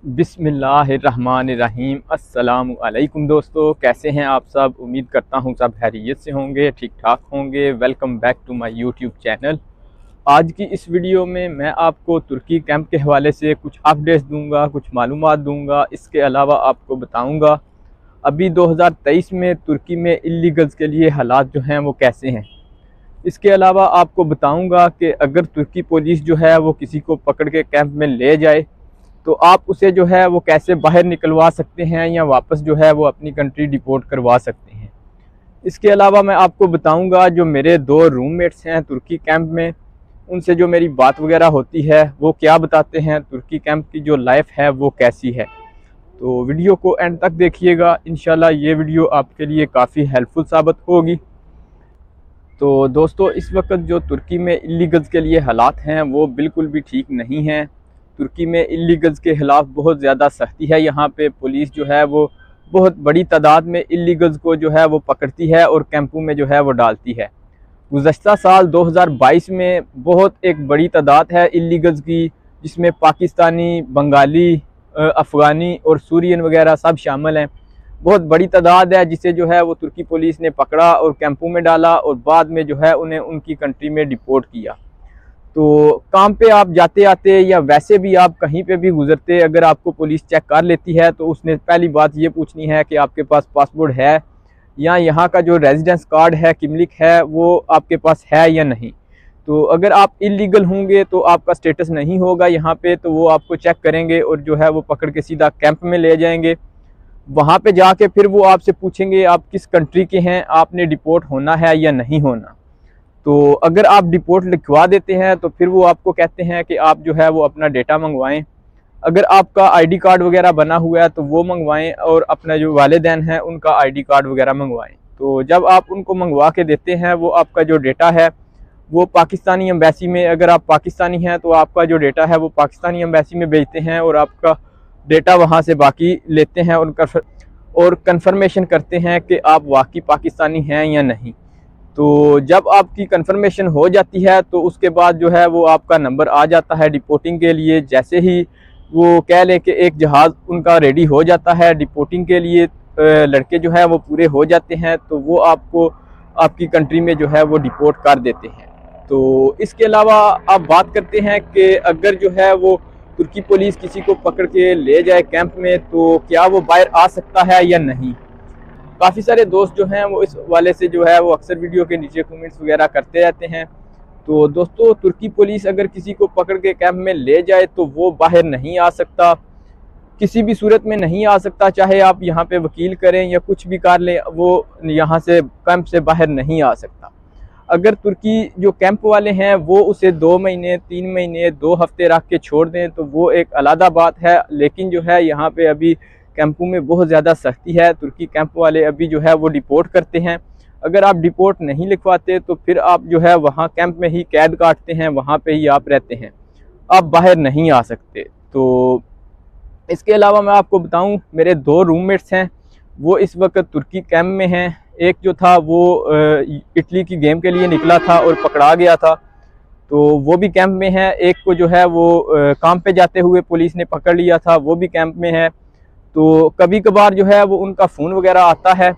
बिस्मिल्लाहिर्रहमानिर्रहीम। अस्सलामु अलैकुम दोस्तों, कैसे हैं आप सब। उम्मीद करता हूं सब खैरियत से होंगे, ठीक ठाक होंगे। Welcome back to my YouTube channel. आज की इस वीडियो में मैं आपको तुर्की कैंप के हवाले से कुछ अपडेट्स दूंगा, कुछ मालूमात दूंगा। इसके अलावा आपको बताऊंगा अभी 2023 में तुर्की में इल्लीगल्स के लिए हालात जो हैं वो कैसे हैं। इसके अलावा आपको बताऊंगा कि अगर तुर्की पुलिस जो है वो किसी को पकड़ के कैंप में ले जाए तो आप उसे जो है वो कैसे बाहर निकलवा सकते हैं या वापस जो है वो अपनी कंट्री डिपोर्ट करवा सकते हैं। इसके अलावा मैं आपको बताऊंगा जो मेरे दो रूममेट्स हैं तुर्की कैंप में, उनसे जो मेरी बात वगैरह होती है वो क्या बताते हैं, तुर्की कैंप की जो लाइफ है वो कैसी है। तो वीडियो को एंड तक देखिएगा, इंशाल्लाह ये वीडियो आपके लिए काफ़ी हेल्पफुल साबित होगी। तो दोस्तों, इस वक्त जो तुर्की में इल्लीगल्स के लिए हालात हैं वो बिल्कुल भी ठीक नहीं हैं। तुर्की में इल्लीगल्स के ख़िलाफ़ बहुत ज़्यादा सख्ती है। यहाँ पे पुलिस जो है वो बहुत बड़ी तादाद में इल्लीगल्स को जो है वो पकड़ती है और कैंपों में जो है वो डालती है। गुज़श्ता साल 2022 में बहुत एक बड़ी तादाद है इल्लीगल्स की, जिसमें पाकिस्तानी, बंगाली, अफ़गानी और सूरियन वगैरह सब शामिल हैं। बहुत बड़ी तादाद है जिसे जो है वो तुर्की पुलिस ने पकड़ा और कैंपों में डाला और बाद में जो है उन्हें उनकी कंट्री में डिपोर्ट किया। तो काम पे आप जाते आते या वैसे भी आप कहीं पे भी गुजरते, अगर आपको पुलिस चेक कर लेती है तो उसने पहली बात ये पूछनी है कि आपके पास पासपोर्ट है या यहाँ का जो रेजिडेंस कार्ड है, किमलिक है, वो आपके पास है या नहीं। तो अगर आप इलीगल होंगे तो आपका स्टेटस नहीं होगा यहाँ पे, तो वो आपको चेक करेंगे और जो है वो पकड़ के सीधा कैंप में ले जाएंगे। वहाँ पे जाके फिर वो आपसे पूछेंगे आप किस कंट्री के हैं, आपने डिपोर्ट होना है या नहीं होना। तो अगर आप डिपोर्ट लिखवा देते हैं तो फिर वो आपको कहते हैं कि आप जो है वो अपना डेटा मंगवाएं। अगर आपका आईडी कार्ड वगैरह बना हुआ है तो वो मंगवाएं और अपना जो वालिदैन हैं उनका आईडी कार्ड वगैरह मंगवाएं। तो जब आप उनको मंगवा के देते हैं वो आपका जो डेटा है वो पाकिस्तानी एम्बेसी में, अगर आप पाकिस्तानी हैं तो आपका जो डेटा है वो पाकिस्तानी एम्बेसी में भेजते हैं और आपका डेटा वहाँ से बाकी लेते हैं और कंफर्मेशन करते हैं कि आप वाकई पाकिस्तानी हैं या नहीं। तो जब आपकी कंफर्मेशन हो जाती है तो उसके बाद जो है वो आपका नंबर आ जाता है डिपोर्टिंग के लिए। जैसे ही वो कह लें कि एक जहाज़ उनका रेडी हो जाता है डिपोर्टिंग के लिए, लड़के जो है वो पूरे हो जाते हैं तो वो आपको आपकी कंट्री में जो है वो डिपोर्ट कर देते हैं। तो इसके अलावा आप बात करते हैं कि अगर जो है वो तुर्की पुलिस किसी को पकड़ के ले जाए कैंप में तो क्या वो बाहर आ सकता है या नहीं। काफ़ी सारे दोस्त जो हैं वो इस वाले से जो है वो अक्सर वीडियो के नीचे कमेंट्स वगैरह करते रहते हैं। तो दोस्तों, तुर्की पुलिस अगर किसी को पकड़ के कैंप में ले जाए तो वो बाहर नहीं आ सकता, किसी भी सूरत में नहीं आ सकता। चाहे आप यहाँ पे वकील करें या कुछ भी कर लें, वो यहाँ से कैंप से बाहर नहीं आ सकता। अगर तुर्की जो कैंप वाले हैं वो उसे 2 महीने, 3 महीने, 2 हफ्ते रख के छोड़ दें तो वो एक अलग बात है। लेकिन जो है यहाँ पे अभी कैंपों में बहुत ज़्यादा सख्ती है। तुर्की कैंप वाले अभी जो है वो डिपोर्ट करते हैं। अगर आप डिपोर्ट नहीं लिखवाते तो फिर आप जो है वहाँ कैंप में ही कैद काटते हैं, वहाँ पे ही आप रहते हैं, आप बाहर नहीं आ सकते। तो इसके अलावा मैं आपको बताऊं, मेरे 2 रूममेट्स हैं वो इस वक्त तुर्की कैंप में हैं। एक जो था वो इटली की गेम के लिए निकला था और पकड़ा गया था, तो वो भी कैंप में है। एक को जो है वो काम पे जाते हुए पुलिस ने पकड़ लिया था, वो भी कैंप में है। तो कभी कभार जो है वो उनका फ़ोन वगैरह आता है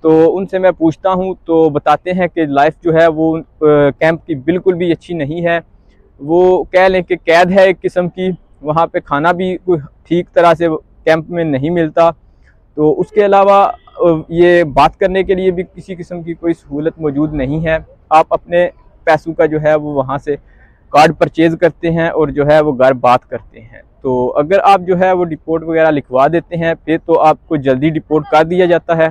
तो उनसे मैं पूछता हूँ तो बताते हैं कि लाइफ जो है वो कैंप की बिल्कुल भी अच्छी नहीं है। वो कह लें कि कैद है एक किस्म की, वहाँ पे खाना भी कोई ठीक तरह से कैंप में नहीं मिलता। तो उसके अलावा ये बात करने के लिए भी किसी किस्म की कोई सहूलत मौजूद नहीं है। आप अपने पैसों का जो है वो वहाँ से कार्ड परचेज़ करते हैं और जो है वो घर बात करते हैं। तो अगर आप जो है वो डिपोर्ट वगैरह लिखवा देते हैं फिर तो आपको जल्दी डिपोर्ट कर दिया जाता है।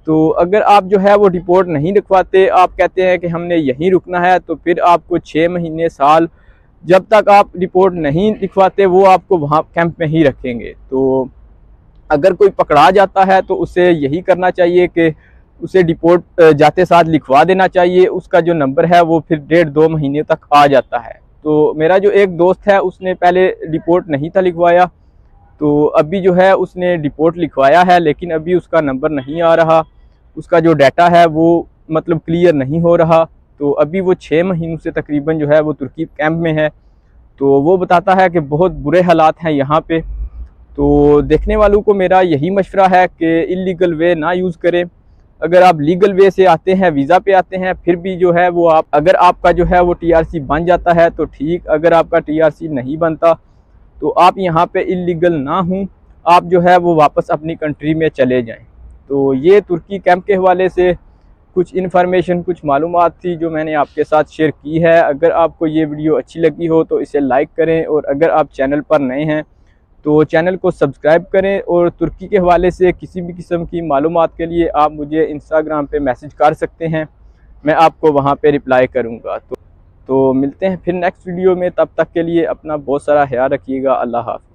तो अगर आप जो है वो डिपोर्ट नहीं लिखवाते, आप कहते हैं कि हमने यहीं रुकना है, तो फिर आपको 6 महीने, साल, जब तक आप डिपोर्ट नहीं लिखवाते वो आपको वहाँ कैंप में ही रखेंगे। तो अगर कोई पकड़ा जाता है तो उसे यही करना चाहिए कि उसे डिपोर्ट जाते साथ लिखवा देना चाहिए। उसका जो नंबर है वो फिर 1.5-2 महीने तक आ जाता है। तो मेरा जो एक दोस्त है उसने पहले डिपोर्ट नहीं था लिखवाया, तो अभी जो है उसने डिपोर्ट लिखवाया है, लेकिन अभी उसका नंबर नहीं आ रहा, उसका जो डाटा है वो मतलब क्लियर नहीं हो रहा। तो अभी वो 6 महीनों से तकरीबन जो है वो तुर्की कैंप में है। तो वो बताता है कि बहुत बुरे हालात हैं यहाँ पे। तो देखने वालों को मेरा यही मशवरा है कि इलीगल वे ना यूज़ करें। अगर आप लीगल वे से आते हैं, वीज़ा पे आते हैं, फिर भी जो है वो आप, अगर आपका जो है वो टीआरसी बन जाता है तो ठीक, अगर आपका टीआरसी नहीं बनता तो आप यहाँ पे इलीगल ना हों, आप जो है वो वापस अपनी कंट्री में चले जाएं। तो ये तुर्की कैंप के हवाले से कुछ इन्फॉर्मेशन, कुछ मालूमात थी जो मैंने आपके साथ शेयर की है। अगर आपको ये वीडियो अच्छी लगी हो तो इसे लाइक करें, और अगर आप चैनल पर नए हैं तो चैनल को सब्सक्राइब करें। और तुर्की के हवाले से किसी भी किस्म की मालूमात के लिए आप मुझे इंस्टाग्राम पे मैसेज कर सकते हैं, मैं आपको वहाँ पे रिप्लाई करूँगा। तो मिलते हैं फिर नेक्स्ट वीडियो में, तब तक के लिए अपना बहुत सारा ख्याल रखिएगा। अल्लाह हाफ़िज़।